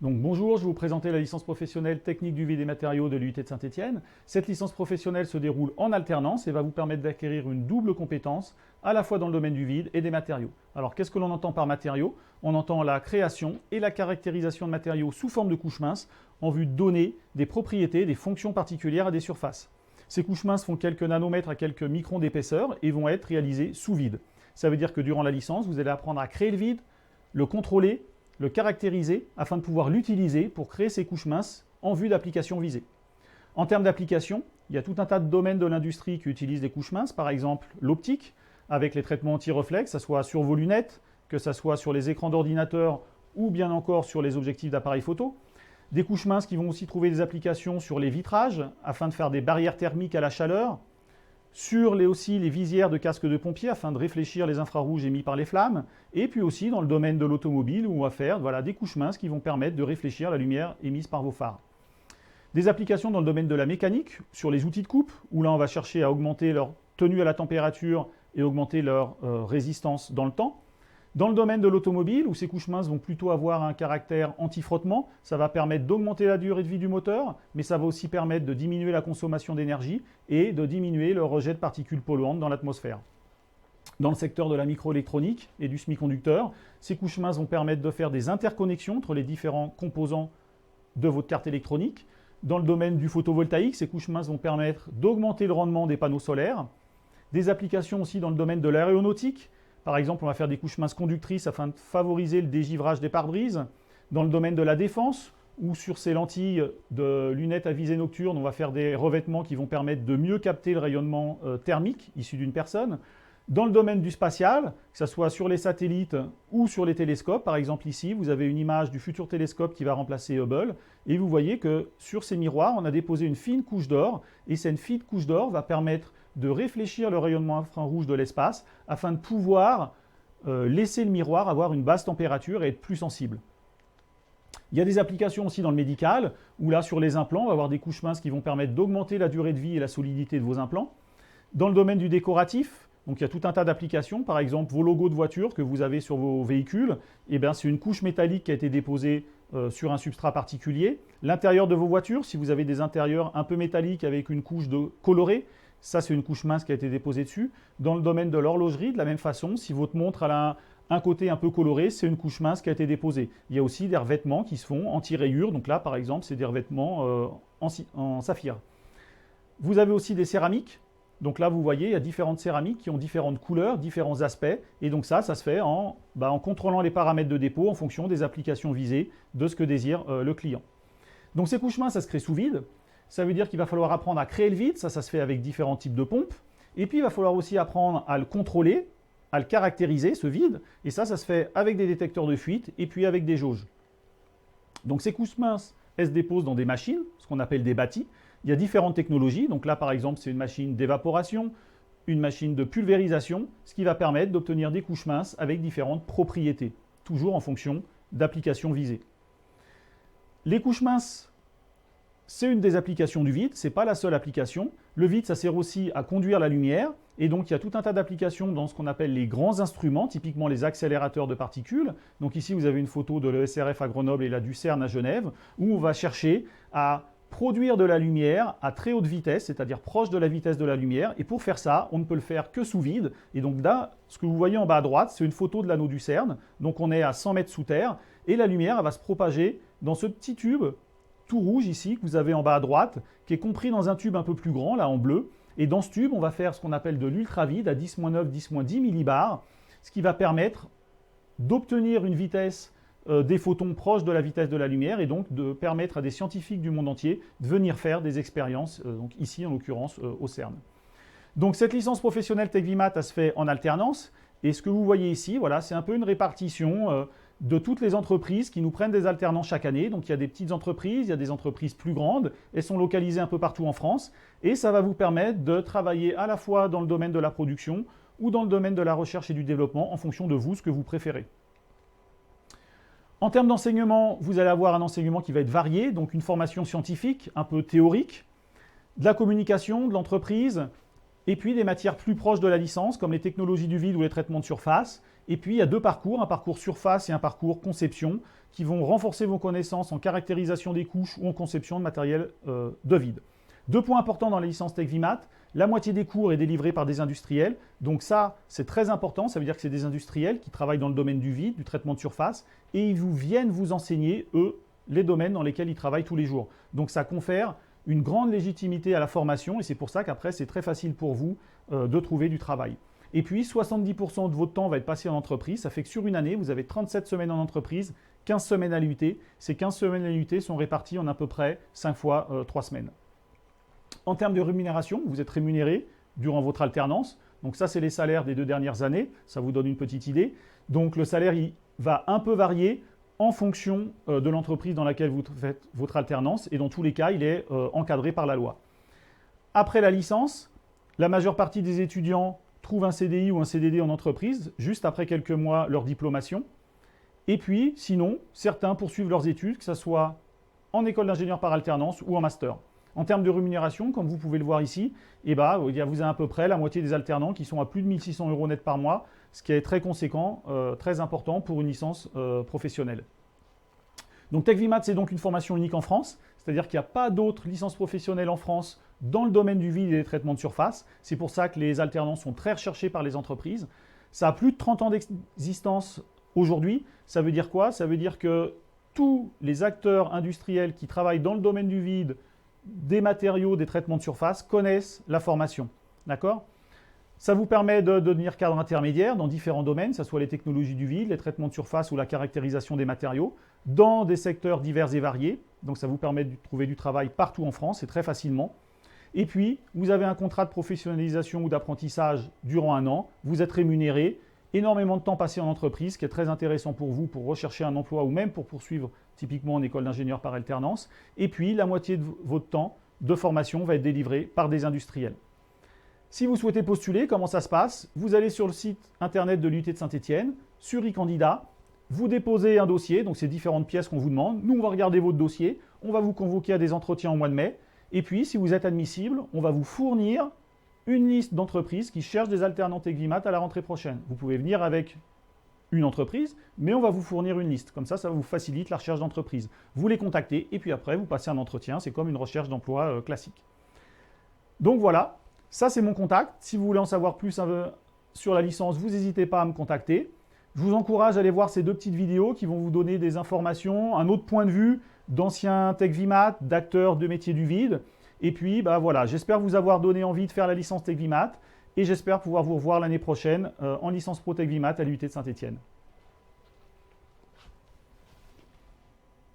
Donc bonjour, je vais vous présenter la licence professionnelle technique du vide et matériaux de l'UIT de Saint-Étienne. Cette licence professionnelle se déroule en alternance et va vous permettre d'acquérir une double compétence à la fois dans le domaine du vide et des matériaux. Alors qu'est-ce que l'on entend par matériaux? On entend la création et la caractérisation de matériaux sous forme de couches minces en vue de donner des propriétés, des fonctions particulières à des surfaces. Ces couches minces font quelques nanomètres à quelques microns d'épaisseur et vont être réalisées sous vide. Ça veut dire que durant la licence, vous allez apprendre à créer le vide, le contrôler, le caractériser afin de pouvoir l'utiliser pour créer ces couches minces en vue d'applications visées. En termes d'application, il y a tout un tas de domaines de l'industrie qui utilisent des couches minces, par exemple l'optique, avec les traitements anti-reflex, que ce soit sur vos lunettes, que ce soit sur les écrans d'ordinateur ou bien encore sur les objectifs d'appareils photo. Des couches minces qui vont aussi trouver des applications sur les vitrages, afin de faire des barrières thermiques à la chaleur, sur aussi les visières de casques de pompiers afin de réfléchir les infrarouges émis par les flammes, et puis aussi dans le domaine de l'automobile où on va faire des couches minces qui vont permettre de réfléchir la lumière émise par vos phares. Des applications dans le domaine de la mécanique, sur les outils de coupe, où là on va chercher à augmenter leur tenue à la température et augmenter leur résistance dans le temps. Dans le domaine de l'automobile, où ces couches minces vont plutôt avoir un caractère anti-frottement, ça va permettre d'augmenter la durée de vie du moteur, mais ça va aussi permettre de diminuer la consommation d'énergie et de diminuer le rejet de particules polluantes dans l'atmosphère. Dans le secteur de la microélectronique et du semi-conducteur, ces couches minces vont permettre de faire des interconnexions entre les différents composants de votre carte électronique. Dans le domaine du photovoltaïque, ces couches minces vont permettre d'augmenter le rendement des panneaux solaires. Des applications aussi dans le domaine de l'aéronautique. Par exemple, on va faire des couches minces conductrices afin de favoriser le dégivrage des pare-brises. Dans le domaine de la défense, ou sur ces lentilles de lunettes à visée nocturne, on va faire des revêtements qui vont permettre de mieux capter le rayonnement thermique issu d'une personne. Dans le domaine du spatial, que ce soit sur les satellites ou sur les télescopes, par exemple ici, vous avez une image du futur télescope qui va remplacer Hubble, et vous voyez que sur ces miroirs, on a déposé une fine couche d'or, et cette fine couche d'or va permettre de réfléchir le rayonnement infrarouge de l'espace afin de pouvoir laisser le miroir avoir une basse température et être plus sensible. Il y a des applications aussi dans le médical, où là, sur les implants, on va avoir des couches minces qui vont permettre d'augmenter la durée de vie et la solidité de vos implants. Dans le domaine du décoratif, donc il y a tout un tas d'applications, par exemple vos logos de voiture que vous avez sur vos véhicules, c'est une couche métallique qui a été déposée sur un substrat particulier. L'intérieur de vos voitures, si vous avez des intérieurs un peu métalliques avec une couche colorée, ça c'est une couche mince qui a été déposée dessus. Dans le domaine de l'horlogerie, de la même façon, si votre montre a un côté un peu coloré, c'est une couche mince qui a été déposée. Il y a aussi des revêtements qui se font anti-rayures, donc là par exemple c'est des revêtements en saphir. Vous avez aussi des céramiques. Donc là, vous voyez, il y a différentes céramiques qui ont différentes couleurs, différents aspects. Et donc ça se fait en contrôlant les paramètres de dépôt en fonction des applications visées, de ce que désire le client. Donc ces couches minces, ça se crée sous vide. Ça veut dire qu'il va falloir apprendre à créer le vide. Ça se fait avec différents types de pompes. Et puis, il va falloir aussi apprendre à le contrôler, à le caractériser, ce vide. Et ça se fait avec des détecteurs de fuite et puis avec des jauges. Donc ces couches minces, elles se déposent dans des machines, ce qu'on appelle des bâtis. Il y a différentes technologies, donc là par exemple c'est une machine d'évaporation, une machine de pulvérisation, ce qui va permettre d'obtenir des couches minces avec différentes propriétés, toujours en fonction d'applications visées. Les couches minces, c'est une des applications du vide, ce n'est pas la seule application. Le vide, ça sert aussi à conduire la lumière, et donc il y a tout un tas d'applications dans ce qu'on appelle les grands instruments, typiquement les accélérateurs de particules. Donc ici vous avez une photo de l'ESRF à Grenoble et la du CERN à Genève, où on va chercher à produire de la lumière à très haute vitesse, c'est-à-dire proche de la vitesse de la lumière. Et pour faire ça, on ne peut le faire que sous vide. Et donc là, ce que vous voyez en bas à droite, c'est une photo de l'anneau du CERN. Donc on est à 100 mètres sous terre. Et la lumière, elle va se propager dans ce petit tube tout rouge ici, que vous avez en bas à droite, qui est compris dans un tube un peu plus grand, là en bleu. Et dans ce tube, on va faire ce qu'on appelle de l'ultravide à 10-9, 10-10 millibars, ce qui va permettre d'obtenir une vitesse des photons proches de la vitesse de la lumière et donc de permettre à des scientifiques du monde entier de venir faire des expériences, donc ici en l'occurrence au CERN. Donc cette licence professionnelle TechVimat, elle se fait en alternance et ce que vous voyez ici, voilà, c'est un peu une répartition de toutes les entreprises qui nous prennent des alternants chaque année. Donc il y a des petites entreprises, il y a des entreprises plus grandes, elles sont localisées un peu partout en France et ça va vous permettre de travailler à la fois dans le domaine de la production ou dans le domaine de la recherche et du développement en fonction de vous, ce que vous préférez. En termes d'enseignement, vous allez avoir un enseignement qui va être varié, donc une formation scientifique, un peu théorique, de la communication, de l'entreprise, et puis des matières plus proches de la licence, comme les technologies du vide ou les traitements de surface, Et puis, il y a deux parcours, un parcours surface et un parcours conception, qui vont renforcer vos connaissances en caractérisation des couches ou en conception de matériel de vide. Deux points importants dans la licence TechVimat. La moitié des cours est délivrée par des industriels. Donc ça, c'est très important. Ça veut dire que c'est des industriels qui travaillent dans le domaine du vide, du traitement de surface, et ils viennent vous enseigner, eux, les domaines dans lesquels ils travaillent tous les jours. Donc ça confère une grande légitimité à la formation, et c'est pour ça qu'après, c'est très facile pour vous de trouver du travail. Et puis, 70% de votre temps va être passé en entreprise. Ça fait que sur une année, vous avez 37 semaines en entreprise, 15 semaines à l'UT. Ces 15 semaines à l'UT sont réparties en à peu près 5 fois 3 semaines. En termes de rémunération, vous êtes rémunéré durant votre alternance. Donc ça, c'est les salaires des 2 dernières années. Ça vous donne une petite idée. Donc le salaire, il va un peu varier en fonction de l'entreprise dans laquelle vous faites votre alternance. Et dans tous les cas, il est encadré par la loi. Après la licence, la majeure partie des étudiants trouvent un CDI ou un CDD en entreprise, juste après quelques mois leur diplomation. Et puis, sinon, certains poursuivent leurs études, que ce soit en école d'ingénieur par alternance ou en master. En termes de rémunération, comme vous pouvez le voir ici, vous avez à peu près la moitié des alternants qui sont à plus de 1 600 € net par mois, ce qui est très conséquent, très important pour une licence professionnelle. Donc TechVimat, c'est donc une formation unique en France, c'est-à-dire qu'il n'y a pas d'autres licences professionnelles en France dans le domaine du vide et des traitements de surface. C'est pour ça que les alternants sont très recherchés par les entreprises. Ça a plus de 30 ans d'existence aujourd'hui. Ça veut dire quoi? Ça veut dire que tous les acteurs industriels qui travaillent dans le domaine du vide, des matériaux, des traitements de surface, connaissent la formation. D'accord? Ça vous permet de devenir cadre intermédiaire dans différents domaines, que ce soit les technologies du vide, les traitements de surface ou la caractérisation des matériaux, dans des secteurs divers et variés. Donc ça vous permet de trouver du travail partout en France et très facilement. Et puis, vous avez un contrat de professionnalisation ou d'apprentissage durant 1 an. Vous êtes rémunéré, énormément de temps passé en entreprise, ce qui est très intéressant pour vous pour rechercher un emploi ou même pour poursuivre typiquement en école d'ingénieur par alternance. Et puis, la moitié de votre temps de formation va être délivré par des industriels. Si vous souhaitez postuler, comment ça se passe? Vous allez sur le site internet de l'UT de Saint-Étienne, sur e-candidat, vous déposez un dossier, donc c'est différentes pièces qu'on vous demande. Nous, on va regarder votre dossier, on va vous convoquer à des entretiens au mois de mai. Et puis, si vous êtes admissible, on va vous fournir une liste d'entreprises qui cherchent des alternants TechVimat à la rentrée prochaine. Vous pouvez venir avec une entreprise, mais on va vous fournir une liste. Comme ça vous facilite la recherche d'entreprise. Vous les contactez et puis après, vous passez un entretien. C'est comme une recherche d'emploi classique. Donc voilà, ça c'est mon contact. Si vous voulez en savoir plus sur la licence, vous n'hésitez pas à me contacter. Je vous encourage à aller voir ces 2 petites vidéos qui vont vous donner des informations, un autre point de vue d'anciens TechVimat, d'acteurs de métiers du vide. Et puis, voilà, j'espère vous avoir donné envie de faire la licence TechVimat et j'espère pouvoir vous revoir l'année prochaine en licence pro TechVimat à l'UT de Saint-Étienne.